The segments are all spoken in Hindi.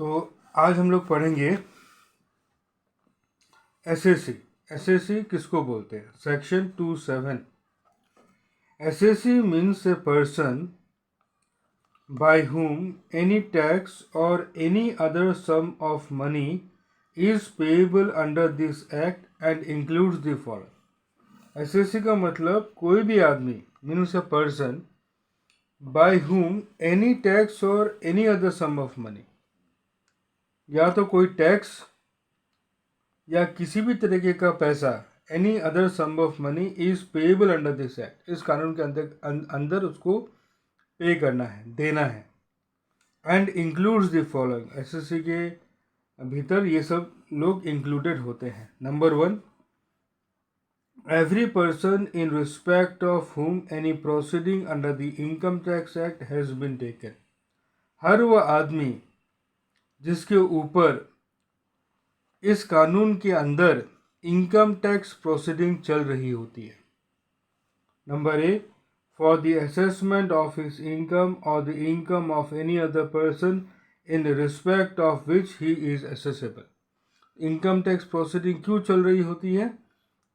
तो आज हम लोग पढ़ेंगे एसएससी। एसएससी किसको बोलते हैं? Section 27। SSC means a person by whom any tax or any other sum of money is payable under this act and includes the following. SSC का मतलब कोई भी आदमी means a person by whom any tax or any other sum of money, या तो कोई टैक्स या किसी भी तरीके का पैसा, any other sum of money is payable under this act, इस कानून के अंदर उसको पे करना है, देना है। And includes the following, SSC के भीतर ये सब लोग इंक्लूडेड होते हैं। Number 1, every person in respect of whom any proceeding under the income tax act has been taken, हर वह आदमी जिसके ऊपर इस कानून के अंदर इनकम टैक्स प्रोसीडिंग चल रही होती है। Number A, for the assessment of his income or the income of any other person in respect of which he is assessable। Income tax proceeding क्यों चल रही होती है?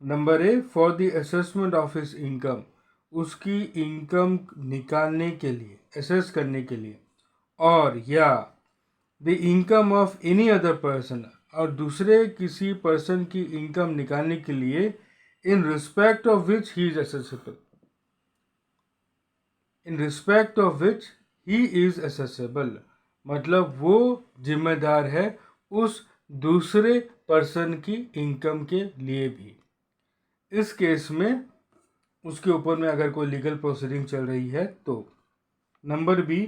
Number A, for the assessment of his income, उसकी इनकम निकालने के लिए, असेस करने के लिए, और या the income of any other person, और दूसरे किसी पर्सन की इनकम निकालने के लिए, इन respect of which he is accessible, in respect of which he is accessible, मतलब वो जिम्मेदार है उस दूसरे पर्सन की इनकम के लिए भी। इस केस में उसके ऊपर में अगर कोई लीगल प्रोसीडिंग चल रही है तो। Number b,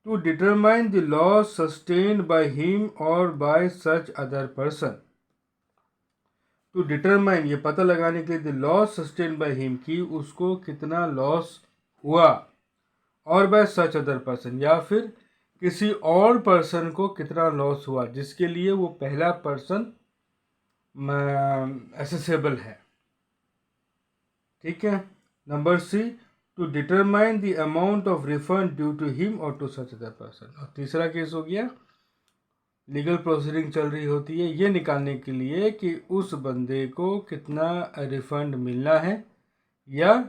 to determine the loss sustained by him or by such other person, to determine, ये पता लगाने के लिए, the loss sustained by him, कि उसको कितना लॉस हुआ, और बाय सच अदर पर्सन, या फिर किसी और पर्सन को कितना लॉस हुआ जिसके लिए वो पहला पर्सन एसेसेबल है। ठीक है। Number C, to determine the amount of refund due to him और टू सच अदर पर्सन। और तीसरा केस हो गया, लीगल प्रोसीडिंग चल रही होती है ये निकालने के लिए कि उस बंदे को कितना रिफंड मिलना है, या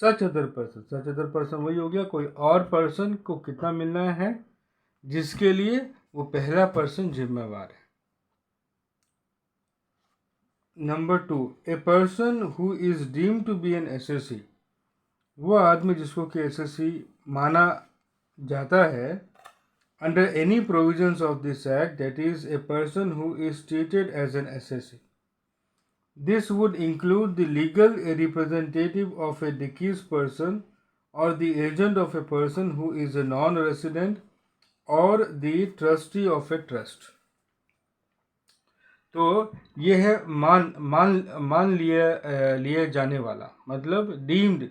सच अदर पर्सन, सच अदर पर्सन वही हो गया कोई और पर्सन को कितना मिलना है जिसके लिए वो पहला पर्सन जिम्मेवार है। Number 2, a person who is deemed to be an assessee, वो आदमी जिसको कि एसएससी माना जाता है under any provisions of this act, that is a person who is treated as an assessee. This would include the legal representative of a deceased person or the agent of a person who is a non-resident or the trustee of a trust। तो ये है मान लिए जाने वाला, मतलब डीम्ड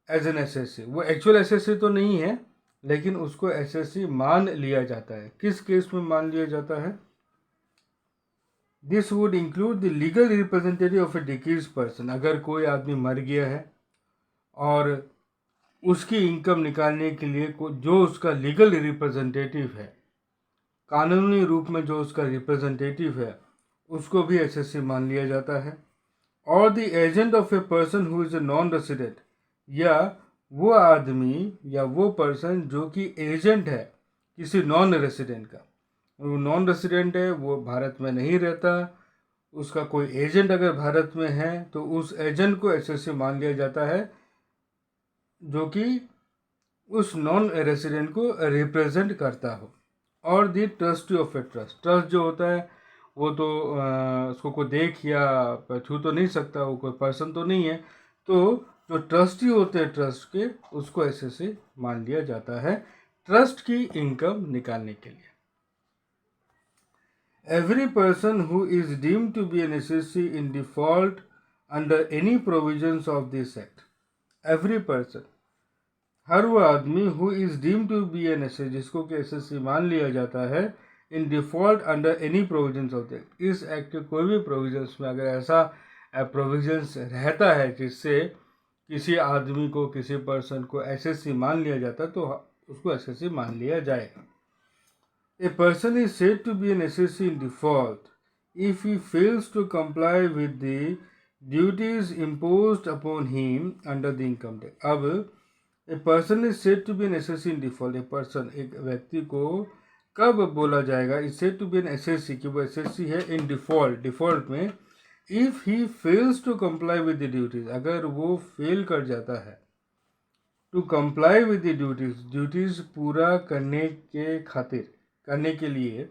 एज एन एसएससी। वो एक्चुअल एसएससी तो नहीं है, लेकिन उसको एसएससी मान लिया जाता है। किस केस में मान लिया जाता है? This would include the legal representative of A deceased person, अगर कोई आदमी मर गया है और उसकी इनकम निकालने के लिए जो उसका लीगल रिप्रेजेंटेटिव है, कानूनी रूप में जो उसका रिप्रेजेंटेटिव है, उसको भी एसएससी मान लिया जाता है। और the agent of A person who is a non resident, या वो आदमी या वो पर्सन जो कि एजेंट है किसी नॉन रेसिडेंट का, वो नॉन रेसिडेंट है, वो भारत में नहीं रहता, उसका कोई एजेंट अगर भारत में है तो उस एजेंट को एसएससी मान लिया जाता है जो कि उस नॉन रेसिडेंट को रिप्रेजेंट करता हो। और the trustee of a trust, trust जो होता है वो तो उसको कोई देख या छू तो नहीं सकता, वो कोई पर्सन तो नहीं है, तो जो ट्रस्टी होते हैं ट्रस्ट के, उसको एसएससी मान लिया जाता है ट्रस्ट की इनकम निकालने के लिए। Every person who is deemed to be an SSC in default under any provisions of this act, every person, हर वो आदमी who is deemed to be an SSC, जिसको कि SSC मान लिया जाता है, in default under any provisions of the act, इस एक्ट के कोई भी प्रोविजंस में अगर ऐसा प्रोविजंस रहता है जिससे किसी आदमी को, किसी पर्सन को SSC मान लिया जाता है, तो उसको SSC मान लिया जाएगा। A person is said to be an SSC in default if he fails to comply with the duties imposed upon him under the income tax. अब a person is said to be an SSC in default. A person, एक व्यक्ति को कब बोला जाएगा is said to be an SSC कि वो SSC है in default. डिफॉल्ट में if he fails to comply with the duties, अगर वो फेल कर जाता है to comply with the duties पूरा करने के खातिर, करने के लिए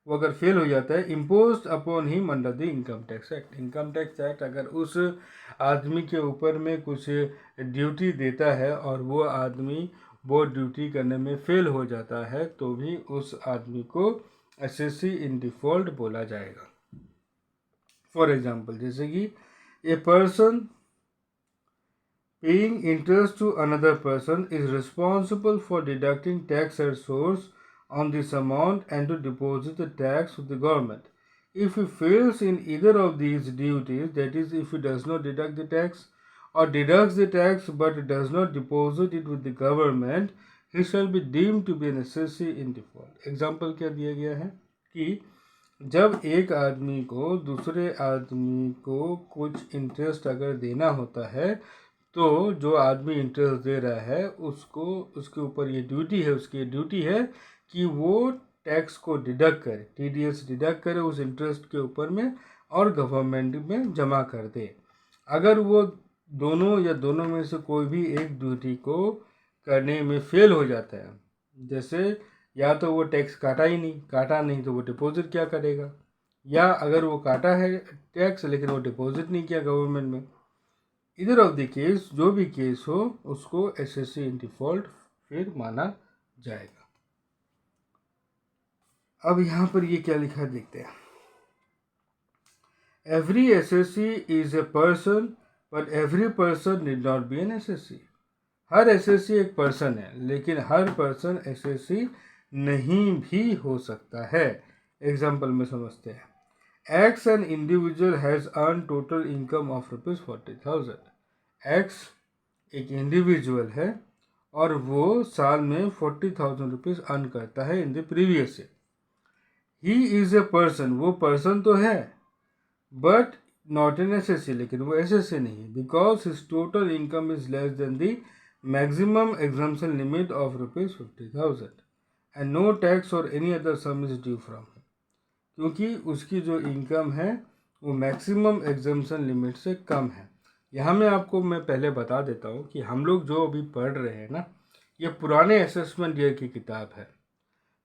वो अगर फेल हो जाता है, impose upon him under the income tax act. Income tax act अगर उस आदमी के ऊपर में कुछ ड्यूटी देता है और वो आदमी वो ड्यूटी करने में फेल हो जाता है तो भी उस आदमी को एसएससी इन डिफॉल्ट बोला जाएगा. फॉर एग्जाम्पल, जैसे कि a person paying interest to another person is responsible for deducting tax at source on this amount and to deposit the tax with the government. If he fails in either of these duties, that is, if he does not deduct the tax or deducts the tax but does not deposit it with the government, he shall be deemed to be an SSC in default. Example क्या दिया गया है कि जब एक आदमी को दूसरे आदमी को कुछ इंटरेस्ट अगर देना होता है तो जो आदमी इंटरेस्ट दे रहा है उसको, उसके ऊपर ये ड्यूटी है, उसकी ड्यूटी है कि वो टैक्स को डिडक्ट करे, टीडीएस डिडक्ट करे उस इंटरेस्ट के ऊपर में और गवर्नमेंट में जमा कर दे. अगर वो दोनों या दोनों में से कोई भी एक ड्यूटी को करने में फेल हो जाता है, जैसे या तो वो टैक्स काटा नहीं तो वो डिपॉजिट क्या करेगा, या अगर वो काटा है टैक्स लेकिन वो डिपॉजिट नहीं किया गवर्नमेंट में, इधर ऑफ द केस जो भी केस हो उसको एसएससी इन डिफॉल्ट फिर माना जाएगा. अब यहाँ पर ये क्या लिखा है देखते हैं. Every assessee is a person but every person need not be an assessee. हर एसएससी एक पर्सन है लेकिन हर पर्सन एसएससी नहीं भी हो सकता है. एग्जाम्पल में समझते हैं. X an individual has earned total income of ₹40,000. X एक इंडिविजुअल है और वो साल में 40,000 रुपीज़ अर्न करता है in the previous year. He is a person, वो पर्सन तो है बट नॉट एन एसएससी, लेकिन वो एसएससी नहीं है because his total income is less than the maximum exemption limit of ₹50,000 and no tax or any other sum is due from, क्योंकि उसकी जो इनकम है वो मैक्सिमम एग्जम्पशन लिमिट से कम है. यहाँ मैं पहले बता देता हूँ कि हम लोग जो अभी पढ़ रहे हैं ना, ये पुराने असेसमेंट ईयर की किताब है.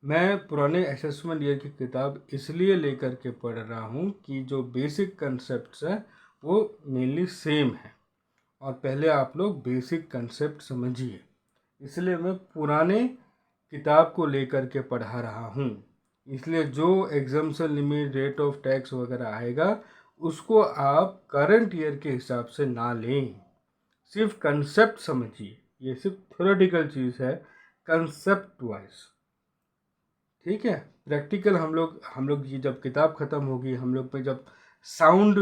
मैं पुराने असेसमेंट ईयर की किताब इसलिए लेकर के पढ़ रहा हूँ कि जो बेसिक कंसेप्ट्स हैं वो मेनली सेम है और पहले आप लोग बेसिक कंसेप्ट समझिए, इसलिए मैं पुराने किताब को लेकर के पढ़ा रहा हूँ. इसलिए जो exemption limit, rate of tax वगैरह आएगा उसको आप करंट ईयर के हिसाब से ना लें, सिर्फ कंसेप्ट समझिए. ये सिर्फ थ्योरेटिकल चीज़ है, कंसेप्ट वाइज, ठीक है. प्रैक्टिकल हम लोग ये जब किताब ख़त्म होगी, हम लोग पे जब साउंड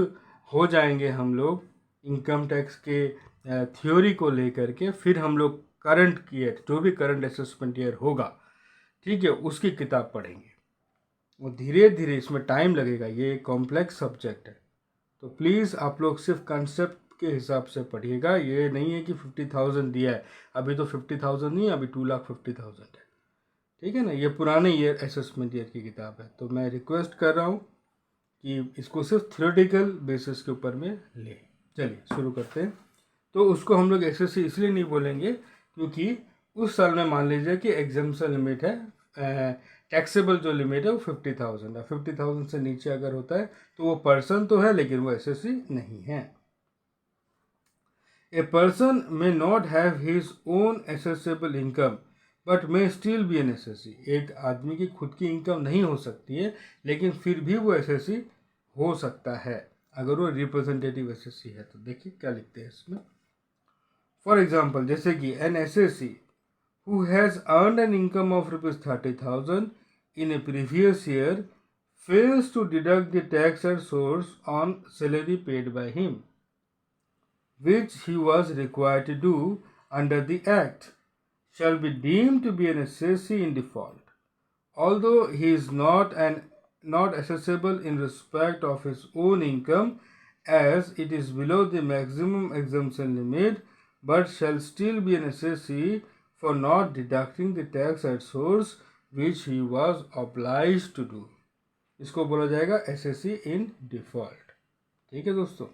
हो जाएंगे हम लोग इनकम टैक्स के थ्योरी को लेकर के, फिर हम लोग करंट ईयर जो भी करंट असेसमेंट ईयर होगा, ठीक है, उसकी किताब पढ़ेंगे. वो धीरे धीरे, इसमें टाइम लगेगा, ये कॉम्प्लेक्स सब्जेक्ट है, तो प्लीज़ आप लोग सिर्फ कंसेप्ट के हिसाब से पढ़िएगा. ये नहीं है कि 50,000 दिया है, अभी तो 50,000 नहीं, अभी 2,50,000 है, ठीक है ना. ये पुराने ईयर असेसमेंट ईयर की किताब है, तो मैं रिक्वेस्ट कर रहा हूँ कि इसको सिर्फ थ्योरेटिकल बेसिस के ऊपर में ले. चलिए शुरू करते हैं. तो उसको हम लोग एसएससी इसलिए नहीं बोलेंगे क्योंकि उस साल में मान लीजिए कि एग्जम्पशन लिमिट है, टैक्सेबल जो लिमिट है वो 50,000 है. 50,000 से नीचे अगर होता है तो वो पर्सन तो है लेकिन वो एसएससी नहीं है. A person may not have his own assessable income but may still be an assessee. एक आदमी की खुद की इनकम नहीं हो सकती है लेकिन फिर भी वो एसएससी हो सकता है अगर वो रिप्रेजेंटेटिव एसएससी है. तो देखिए क्या लिखते हैं इसमें. फॉर एग्जाम्पल, जैसे कि an assessee who has earned an income of ₹30,000 in a previous year fails to deduct the tax at source on salary paid by him, which he was required to do under the Act, shall be deemed to be an SSC in default. although he is not accessible in respect of his own income, as it is below the maximum exemption limit, but shall still be an assessee for not deducting the tax at source which he was obliged to do. इसको बोला जाएगा एसएससी इन डिफॉल्ट। ठीक है दोस्तों,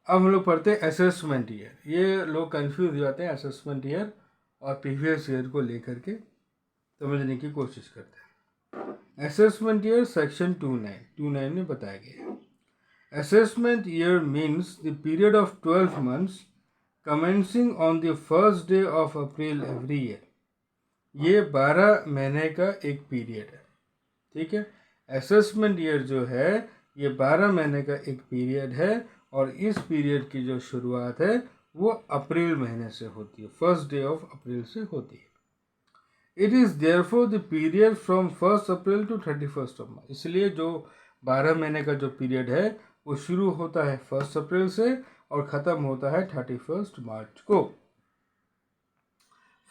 अब हम लोग पढ़ते हैं असेसमेंट ईयर। ये लोग कंफ्यूज हो जाते हैं असेसमेंट ईयर और प्रीवियस ईयर को लेकर के समझने की कोशिश करते हैं। असेसमेंट ईयर सेक्शन 29 में बताया गया है। Assessment year means the period of 12 months commencing on the first day of April every year. ये 12 महीने का एक पीरियड है। ठीक है, असेसमेंट ईयर जो है ये 12 महीने का एक पीरियड है और इस पीरियड की जो शुरुआत है वो अप्रैल महीने से होती है, फर्स्ट डे ऑफ अप्रैल से होती है। It is therefore the period from 1 April to 31 March. इसलिए जो 12 महीने का जो पीरियड है वो शुरू होता है 1 अप्रैल से और ख़त्म होता है 31 मार्च को।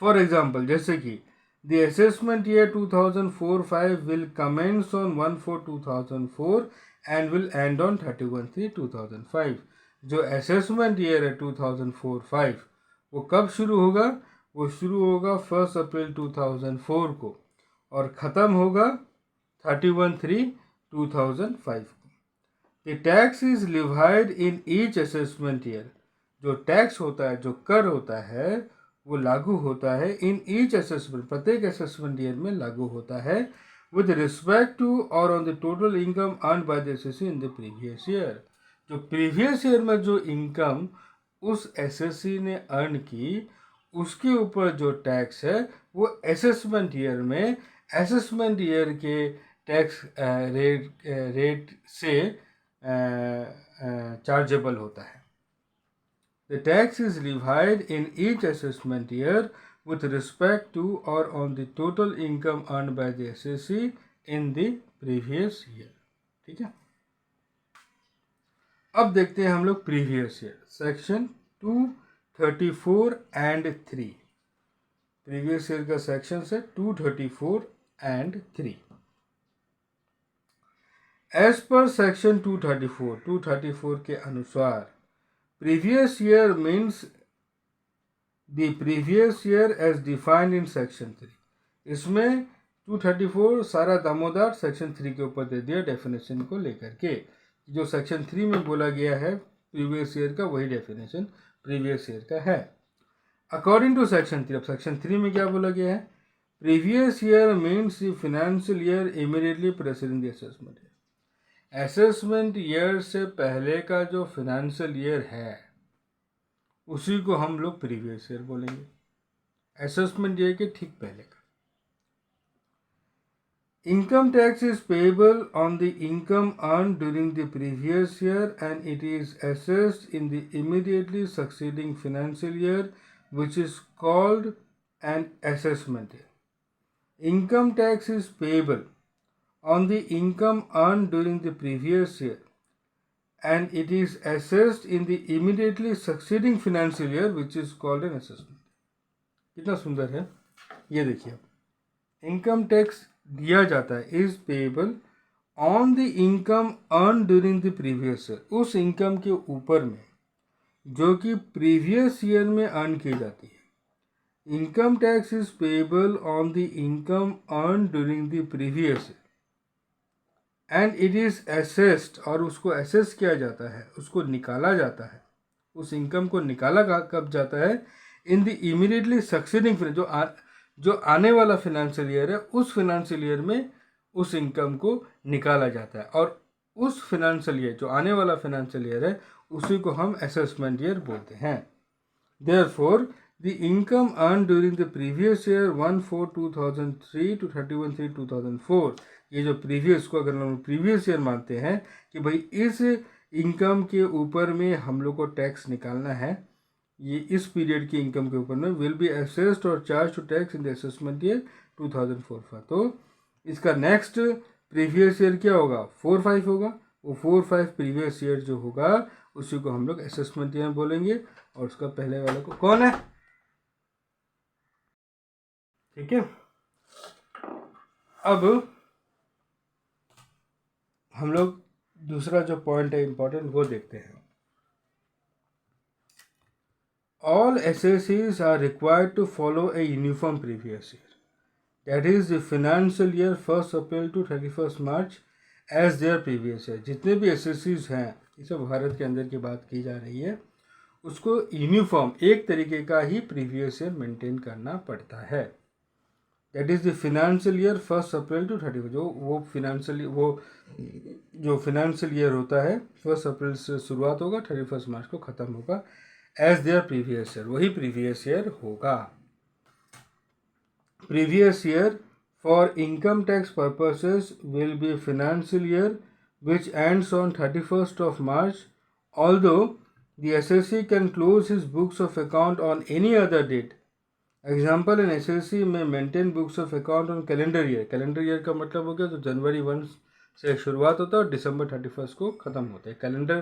फॉर एग्जाम्पल, जैसे कि the assessment year 2004-05 will commence on 1/4/2004 and will end on 31/3/2005। जो असेसमेंट ईयर है 2004-05 वो कब शुरू होगा? वो शुरू होगा 1 अप्रैल 2004 को और ख़त्म होगा 31/3/2005 को। The tax is levied in each assessment year. जो टैक्स होता है, जो कर होता है, वो लागू होता है इन ईच असेसमेंट, प्रत्येक असेसमेंट ईयर में लागू होता है, विद रिस्पेक्ट टू और on the total income earn by the assessee in the previous year. जो प्रीवियस ईयर में जो इनकम उस एसएससी ने अर्न की उसके ऊपर जो टैक्स है वो असेसमेंट ईयर में असेसमेंट ईयर के टैक्स रेट से चार्जेबल होता है। The tax is levied in each assessment year with respect to or on the total income earned by the assessee in the previous year। ठीक है, अब देखते हैं हम लोग previous year section 234 and 3। Previous year का सेक्शन है 234 and 3। एज पर सेक्शन 234 के अनुसार previous year means the previous year as defined in section 3। इसमें 234 सारा दामोदार सेक्शन 3 के ऊपर दे दिया डेफिनेशन को लेकर के। जो सेक्शन 3 में बोला गया है प्रीवियस ईयर का वही डेफिनेशन प्रीवियस ईयर का है अकॉर्डिंग टू सेक्शन 3। अब सेक्शन 3 में क्या बोला गया है? Previous year means the financial year immediately presiding the assessment year. Assessment year से पहले का जो फिनेंशियल ईयर है उसी को हम लोग प्रीवियस ईयर बोलेंगे, असेसमेंट ईयर के ठीक पहले का। Income tax is payable on the income earn during the previous year and it is assessed in the immediately succeeding financial year which is called an assessment year. Income tax is payable on the income earned during the previous year and it is assessed in the immediately succeeding financial year which is called an assessment। कितना सुंदर है ये देखिए, इनकम टैक्स दिया जाता है is payable on the income earn during the previous year, उस इनकम के ऊपर में जो कि प्रीवियस ईयर में अर्न की जाती है। Income tax is payable on the income earn during the previous year and it is assessed, और उसको असेस किया जाता है, उसको निकाला जाता है, उस इनकम को निकाला कब जाता है? इन द इमीडिएटली सक्सीडिंग, जो आने वाला फिनेंशियल ईयर है उस फिनेंशियल ईयर में उस इनकम को निकाला जाता है और उस फिनेंशियल ईयर जो आने वाला फिनेंशियल ईयर है उसी को हम असेसमेंट ईयर बोलते हैं। Therefore the income earn during the previous year 1/4/2003 to 31/3/2004, ये जो प्रीवियस को अगर हम प्रीवियस ईयर मानते हैं कि भाई इस इनकम के ऊपर में हम लोग को टैक्स निकालना है, ये इस पीरियड की इनकम के ऊपर में विल बी असेस्ड और charge to tax in the assessment year 2004-05। तो इसका नेक्स्ट प्रीवियस ईयर क्या होगा? 4-5 होगा। वो 4-5 प्रीवियस ईयर जो होगा उसी को हम लोग असेसमेंट ईयर बोलेंगे और उसका पहले वाले को कौन है? ठीक है, अब हम लोग दूसरा जो पॉइंट है इम्पोर्टेंट वो देखते हैं. All SSCs are required to follow a uniform previous year. That is the financial year 1st April to 31st March as their previous year. जितने भी SSCs हैं, ये सब भारत के अंदर की बात की जा रही है, उसको यूनिफॉर्म एक तरीके का ही प्रीवियस ईयर मेंटेन करना पड़ता है. That is the financial year 1st April to 31, जो फिनेंशियल ईयर होता है 1st अप्रैल से शुरुआत होगा, 31 मार्च को ख़त्म होगा. एज देयर प्रीवियस ईयर, वही प्रीवियस ईयर होगा. Previous year for income tax purposes will be financial year which ends on 31st of March, although the SSC can close his books of account on any other date. Example, in SSC में maintain books of account on calendar year. Calendar year का मतलब हो गया तो जनवरी 1 से शुरुआत होता है और दिसंबर 31 को ख़त्म होता है. कैलेंडर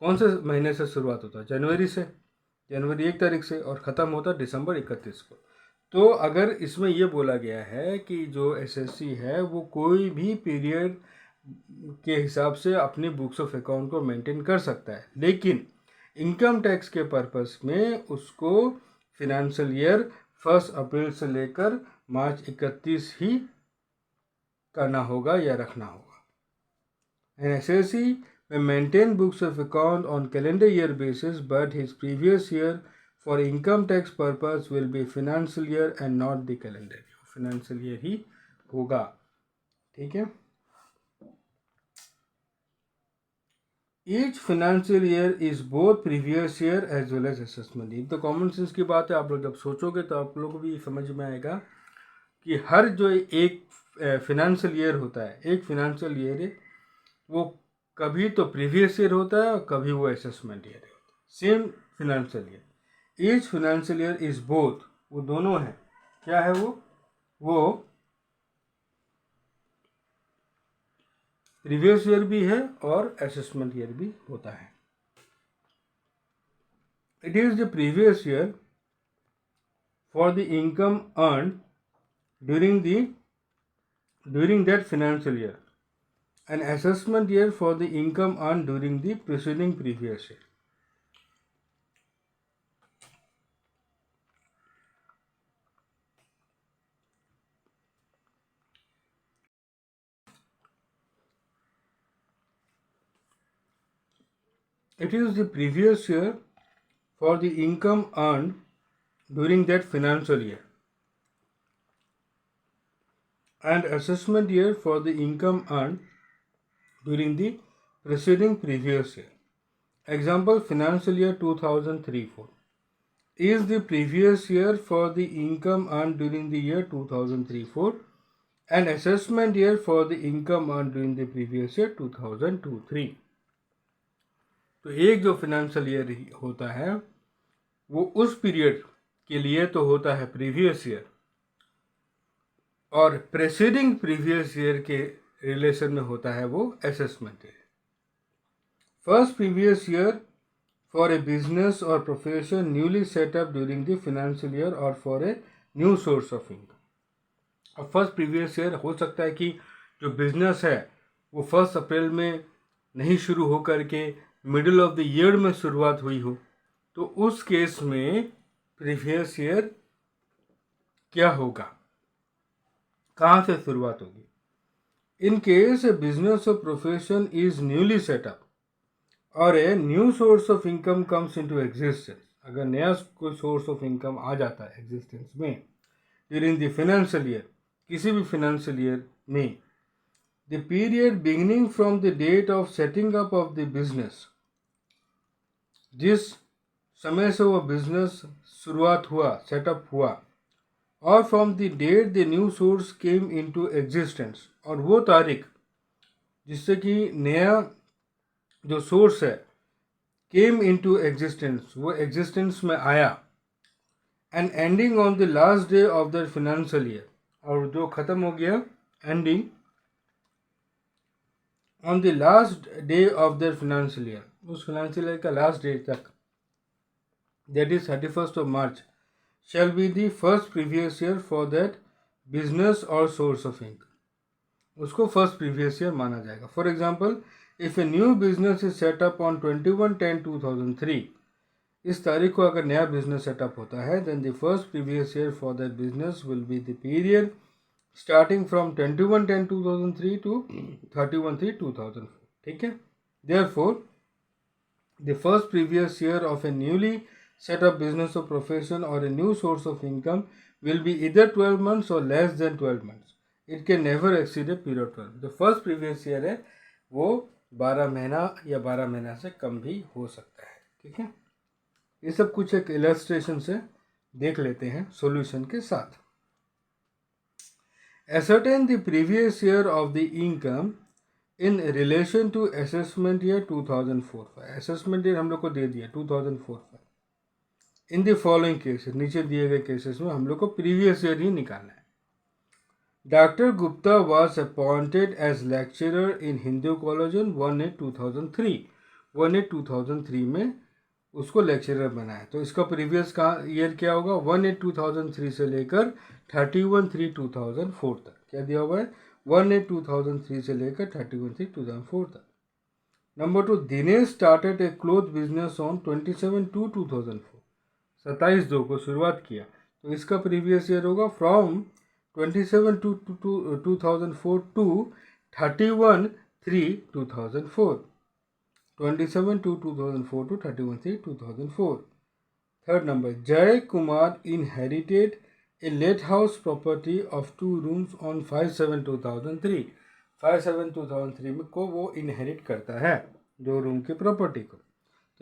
कौन से महीने से शुरुआत होता है? जनवरी से, जनवरी 1 तारीख से, और ख़त्म होता है दिसंबर 31 को. तो अगर इसमें यह बोला गया है कि जो SSC है वो कोई भी पीरियड के हिसाब से अपनी बुक्स ऑफ अकाउंट को मेंटेन कर सकता है, लेकिन इनकम टैक्स के पर्पस में उसको फिनेंशियल ईयर 1 अप्रैल से लेकर मार्च 31 ही करना होगा या रखना होगा. An SSC may maintain books of account on calendar year basis, but his previous year for income tax purpose will be financial year and not the calendar year. financial year ही होगा. ठीक है. Each financial year is both previous year as well as assessment. ये तो कॉमन सेंस की बात है. आप लोग जब सोचोगे तो आप लोगों को भी समझ में आएगा कि हर जो एक फिनेंशियल ईयर होता है, एक फिनेंशियल ईयर है, वो कभी तो प्रीवियस ईयर होता है और कभी वो असेसमेंट ईयर होता है. Same financial year, each financial year is both, वो दोनों है. क्या है वो प्रीवियस ईयर भी है और असेसमेंट ईयर भी होता है. It is the previous year for the income earn during that financial year, an assessment year for the income earned during the preceding previous year. It is the previous year for the income earned during that financial year, and assessment year for the income earned during the preceding previous year. Example, financial year 2003-4 is the previous year for the income earned during the year 2003-4 and assessment year for the income earned during the previous year 2002-3. तो एक जो फिनेंशियल ईयर होता है वो उस पीरियड के लिए तो होता है प्रीवियस ईयर, और प्रेसीडिंग प्रीवियस ईयर के रिलेशन में होता है वो assessment year. First previous year for a business or profession newly set up during the financial year or for a new source of income. अब फर्स्ट प्रीवियस ईयर हो सकता है कि जो बिजनेस है वो 1 अप्रैल में नहीं शुरू हो करके मिडिल ऑफ द ईयर में शुरुआत हुई हो, तो उस केस में प्रीवियस ईयर क्या होगा, कहाँ से शुरुआत होगी. In case a business or profession is newly set up or a new source of income comes into existence, अगर नया कोई source of income आ जाता है existence में during the financial year, किसी भी financial year में, the period beginning from the date of setting up of the business, जिस समय से वो business शुरुआत हुआ, setup हुआ, और from the date the new source came into existence, और वो तारीख जिससे कि नया जो सोर्स है केम इनटू एग्जिस्टेंस, वो एग्जिस्टेंस में आया, and ending on the last day of the financial year, और जो ख़त्म हो गया ending on the last day of the financial year, उस फाइनेंशियल ईयर का लास्ट डे तक, that is 31st of March, shall be the first previous year for that business or source of income. उसको फर्स्ट प्रीवियस ईयर माना जाएगा। For example, if a new business is setup on 21/10/2003, इस तारीख को अगर नया बिजनेस सेटअप होता है, then the first previous year for that business will be the period starting from 21/10/2003 to 31/3/2004। ठीक है। Therefore the first previous year of a newly set up business or profession or a new source of income will be either 12 months or less than 12 months. It can never exceed a period of 12. जो फर्स्ट प्रीवियस ईयर है वो 12 महीना या 12 महीना से कम भी हो सकता है। ठीक है। ये सब कुछ एक इलस्ट्रेशन से देख लेते हैं सॉल्यूशन के साथ। Ascertain the previous year of the income in relation to assessment year 2004। assessment year हम लोग को दे दिया 2004। इन द फॉलोइंग केसेस, नीचे दिए गए केसेस में हम लोग को प्रीवियस ईयर ही निकालना है। Doctor Gupta was appointed as lecturer in Hindu college in 1/8/2003। 1/8/2003 में उसको लेक्चरर बनाया। तो इसका प्रीवियस का ईयर क्या होगा? 1/8/2003 से लेकर 31/3/2004 तक। क्या दिया हुआ है? 1/8/2003 से लेकर 31/3/2004 तक। Number 2, Dinesh started a cloth business on 27/2/2004। 27/2 को शुरुआत किया। तो इसका प्रीवियस ईयर होगा from 27/2/2004 to 31/3/2004। 27/2/2004 to 31/3/2004। Third number, Jay Kumar inherited a let house property of 2 rooms on 5/7/2003। 5/7/2003 में को वो इनहेरिट करता है 2 रूम की प्रॉपर्टी को।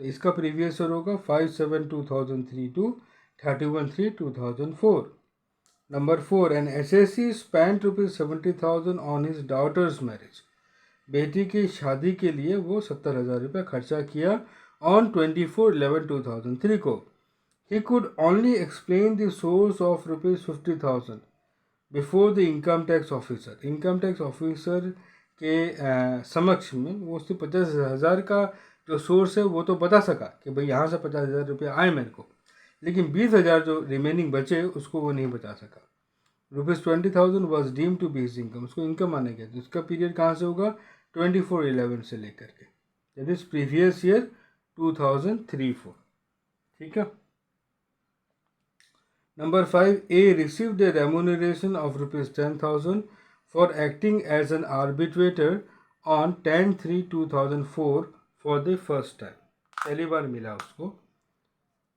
तो इसका प्रीवियस ईयर होगा 5/7/2003 to 31/3/2004। Number 4, an SSC spent ₹70,000 on his daughter's marriage. बेटी की शादी के लिए वो 70,000 रुपये खर्चा किया ऑन 24/11/2003 को। He could only explain the source of ₹50,000 before the income tax officer. Income tax officer के समक्ष में वो उससे 50,000 का जो सोर्स है वो तो बता सका कि भाई यहाँ से 50,000 रुपये आए मेरे को, लेकिन 20,000 जो रिमेनिंग बचे उसको वो नहीं बता सका। ₹20,000 was deem to be his income, उसको इनकम माना गया। तो उसका पीरियड कहाँ से होगा? 24/11 से लेकर के, दैट इज प्रीवियस ईयर 2003-04। ठीक है। Number 5, A received a remuneration of ₹10,000 for acting as an arbitrator on 10/3/2004 for the first time. पहली बार मिला उसको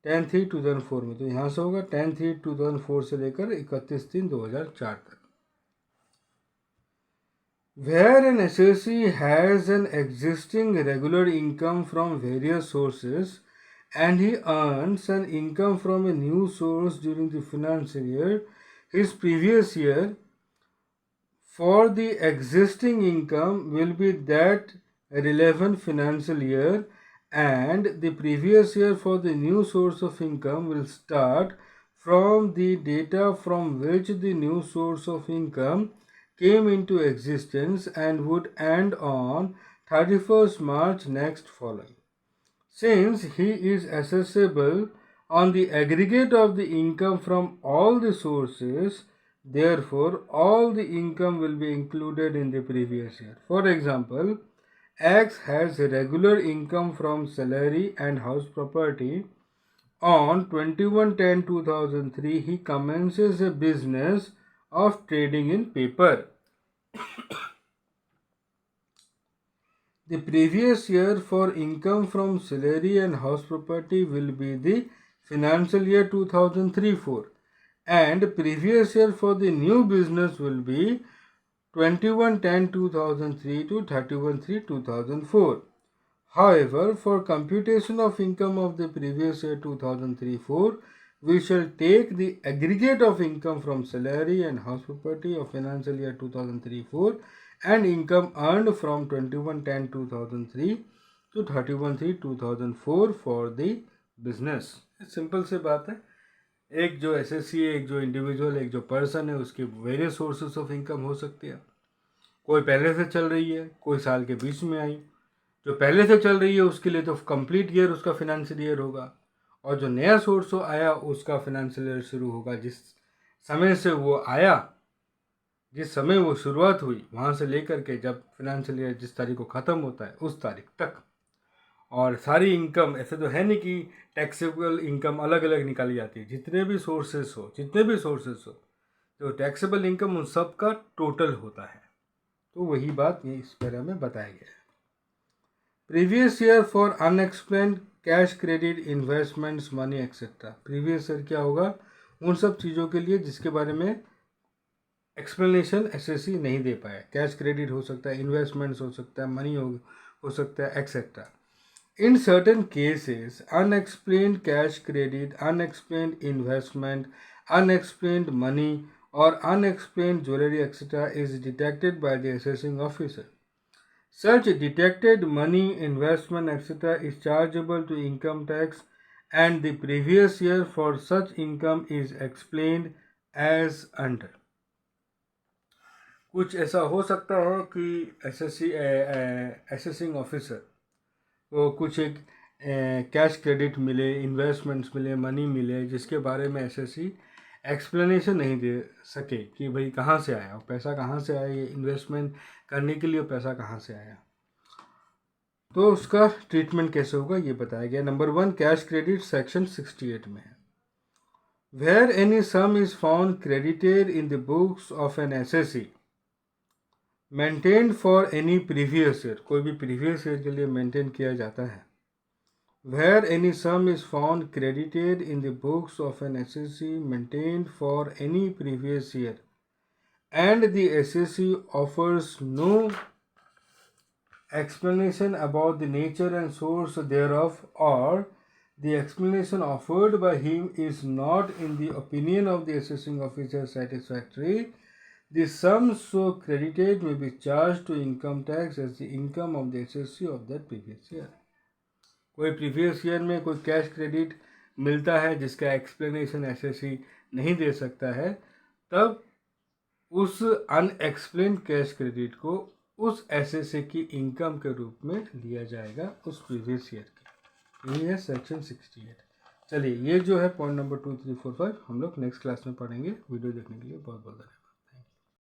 10/3/2004 में। तो यहाँ से होगा 10/3/2004 से लेकर 31/3/2004 तक। Where an assessee has an existing regular income from various sources and he earns an income from a new source during the financial year, his previous year for the existing income will be that relevant financial year, and the previous year for the new source of income will start from the data from which the new source of income came into existence and would end on 31st March next following. Since he is assessable on the aggregate of the income from all the sources, therefore all the income will be included in the previous year. For example, X has a regular income from salary and house property. On 21/10/2003, he commences a business of trading in paper. The previous year for income from salary and house property will be the financial year 2003-04, and previous year for the new business will be 21/10/2003 to 31/3/2004. However, for computation of income of the previous year 2003-04, we shall take the aggregate of income from salary and house property of financial year 2003-04 and income earned from 21/10/2003 to 31/3/2004 for the business. Simple से बात है। एक जो एसएससी है, एक जो इंडिविजुअल, एक जो पर्सन है, उसके वेरियस सोर्सेस ऑफ इनकम हो सकती है। कोई पहले से चल रही है, कोई साल के बीच में आई। जो पहले से चल रही है उसके लिए तो कंप्लीट ईयर उसका फिनेंशियल ईयर होगा, और जो नया सोर्स आया उसका फिनेंशियल ईयर शुरू होगा जिस समय से वो आया, जिस समय वो शुरुआत हुई वहाँ से लेकर के जब फाइनेंशियल ईयर जिस तारीख को ख़त्म होता है उस तारीख तक। और सारी इनकम ऐसे तो है नहीं कि टैक्सेबल इनकम अलग अलग निकाली जाती है, जितने भी सोर्सेस हो जो टैक्सेबल इनकम उन सब का टोटल होता है। तो वही बात ये इस पैरा में बताया गया है। Previous year for unexplained cash credit investments money etcetera. Previous year क्या होगा, उन सब चीज़ों के लिए जिसके बारे में एक्सप्लेनेशन एसएससी नहीं दे पाया। कैश क्रेडिट हो सकता है, इन्वेस्टमेंट्स हो सकता है, मनी हो सकता है, etcetera. In certain cases, unexplained cash credit, unexplained investment, unexplained money, or unexplained jewelry, etc., is detected by the assessing officer. Such detected money, investment, etc., is chargeable to income tax, and the previous year for such income is explained as under. कुछ ऐसा हो सकता है कि असेसिंग ऑफिसर को कुछ एक कैश क्रेडिट मिले, इन्वेस्टमेंट्स मिले, मनी मिले, जिसके बारे में एसएससी एक्सप्लेनेशन नहीं दे सके कि भाई कहाँ से आया, पैसा कहाँ से आया, ये इन्वेस्टमेंट करने के लिए पैसा कहाँ से आया, तो उसका ट्रीटमेंट कैसे होगा ये बताया गया। नंबर 1 कैश क्रेडिट सेक्शन 68 में है। Where any sum is found credited in the books of an assessee maintained for any previous year, कोई भी प्रीवियस ईयर के लिए मेंटेन किया जाता है। Where any sum is found credited in the books of an SSC maintained for any previous year and the SSC offers no explanation about the nature and source thereof, or the explanation offered by him is not in the opinion of the assessing officer satisfactory, the sum so credited may be charged to income tax as the income of the SSC of that previous year. कोई प्रीवियस ईयर में कोई कैश क्रेडिट मिलता है जिसका एक्सप्लेनेशन एसएससी नहीं दे सकता है, तब उस अनएक्सप्लेन्ड कैश क्रेडिट को उस एसएससी की इनकम के रूप में लिया जाएगा उस प्रीवियस ईयर की। ये है सेक्शन 68। चलिए, ये जो है पॉइंट नंबर 2, 3, 4, 5 हम लोग नेक्स्ट क्लास में पढ़ेंगे। वीडियो देखने के लिए बहुत बहुत धन्यवाद।